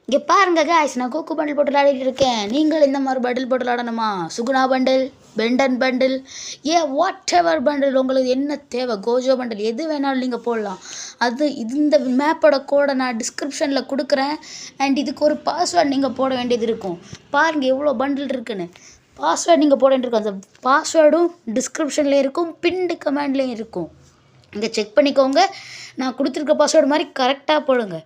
இங்கே பாருங்க காய்ஸ், நான் கோக்கு பண்டில் போட்டு விளையாடிட்டு இருக்கேன். நீங்கள் இந்த மாதிரி பண்டில் போட்டு விளையாடணுமா? சுகுணா பண்டில், பெண்டன் பண்டில், வாட் எவர் பண்டில் உங்களுக்கு என்ன தேவை, கோஜோ பண்டில் எது வேணாலும் நீங்கள் போடலாம். அது இந்த மேப்போட கோடை நான் டிஸ்கிரிப்ஷனில் கொடுக்குறேன். அண்ட் இதுக்கு ஒரு பாஸ்வேர்டு நீங்கள் போட வேண்டியது இருக்கும். பாருங்கள் எவ்வளோ பண்டில் இருக்குன்னு. பாஸ்வேர்டு நீங்கள் போட வேண்டியிருக்கும். அந்த பாஸ்வேர்டும் டிஸ்கிரிப்ஷன்லேயும் இருக்கும், பின்டு கமெண்ட்லேயும் இருக்கும். இங்கே செக் பண்ணிக்கோங்க. நான் கொடுத்துருக்க பாஸ்வேர்டு மாதிரி கரெக்டாக போடுங்க.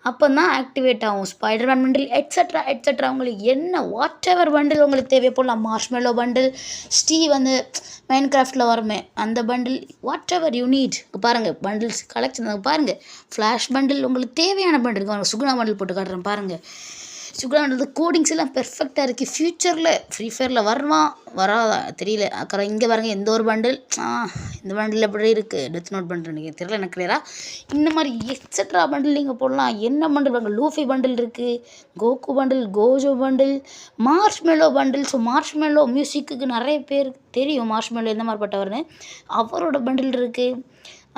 அப்போ தான் ஆக்டிவேட் ஆகும். ஸ்பைடர்மேன் பண்டில் எட்ஸட்ரா எட்ஸட்ரா உங்களுக்கு என்ன வாட் எவர் பண்டில் உங்களுக்கு தேவையை போடலாம். மார்ஷ்மெலோ பண்டில், ஸ்டீவ் அந்த மைன்கிராஃப்டில் வருமே அந்த bundle, what ever you need. பாருங்கள் பண்டில்ஸ் கலெக்ஷன் பாருங்கள். ஃப்ளாஷ் பண்டில் உங்களுக்கு தேவையான பண்டில் பாருங்கள். சுகுணா பண்டில் போட்டு காட்டுறேன் பாருங்கள். சுகுணா கோடிங்ஸ் எல்லாம் பெர்ஃபெக்டாக இருக்குது. ஃப்யூச்சரில் ஃப்ரீ ஃபயரில் வருமா வராதா தெரியல. அப்புறம் இங்கே பாருங்கள் எந்த ஒரு பண்டில், இந்த பண்டில் எப்படி இருக்குது, டெத் நோட் பண்டில் நீங்கள் தெரியல எனக்கு கிளியராக. இந்த மாதிரி எக்ஸட்ரா பண்டில் நீங்கள் போடலாம். என்ன பண்டில் பாருங்கள், லூஃபி பண்டில் இருக்குது, Goku bundle, Gojo bundle, marshmallow bundle. So marshmallow மியூசிக்கு நிறைய பேர் தெரியும், மார்ஷ்மெலோ எந்த மாதிரிப்பட்டவர்னு. அவரோட பண்டில் இருக்குது.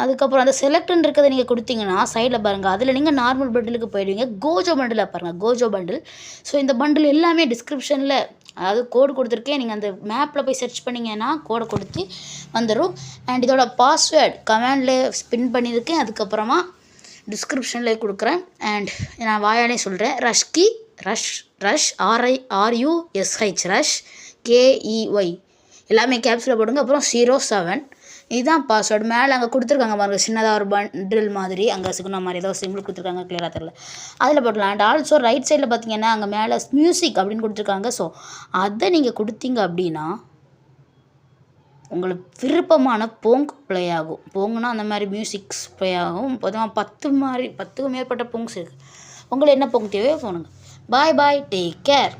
அதுக்கப்புறம் அந்த செலக்ட்னு இருக்கிறத நீங்கள் கொடுத்தீங்கன்னா சைடில் பாருங்கள், அதில் நீங்கள் நார்மல் பண்டிலுக்கு போயிடுவீங்க. கோஜோ பண்டில் பாருங்கள், கோஜோ பண்டில். ஸோ இந்த பண்டில் எல்லாமே டிஸ்கிரிப்ஷனில் அதாவது கோடு கொடுத்துருக்கேன். நீங்கள் அந்த மேப்பில் போய் சர்ச் பண்ணிங்கன்னா கோடை கொடுத்து வந்துடும். அண்ட் இதோட பாஸ்வேர்டு கமெண்டில் ஸ்பின் பண்ணியிருக்கேன். அதுக்கப்புறமா டிஸ்கிரிப்ஷனில் கொடுக்குறேன். அண்ட் நான் வாயாலே சொல்கிறேன், ரஷ்கி ரஷ் RIRUSH ரஷ் KEY எல்லாமே கேப்ஸில் போடுங்க. அப்புறம் 07 இதுதான் பாஸ்வேர்டு. மேலே அங்கே கொடுத்துருக்காங்க பாருங்கள், சின்னதாக ஒரு பண்டில் மாதிரி, அங்கே சுகுணா மாதிரி ஏதோ சிம்பிள் கொடுத்துருக்காங்க, கிளியராக தெரியல, அதில் போடலாம். அண்ட் ஆல்சோ ரைட் சைடில் பார்த்தீங்கன்னா அங்கே மேலே மியூசிக் அப்படின்னு கொடுத்துருக்காங்க. ஸோ அதை நீங்கள் கொடுத்தீங்க அப்படின்னா உங்களுக்கு விருப்பமான போங் ப்ளே ஆகும். போங்குனா அந்த மாதிரி மியூசிக்ஸ் ப்ளே ஆகும். பொதுவாக 10க்கும் மேற்பட்ட போங்ஸ் இருக்குது. உங்களுக்கு என்ன போங் தேவையோ போனுங்க. பாய் பாய், டேக் கேர்.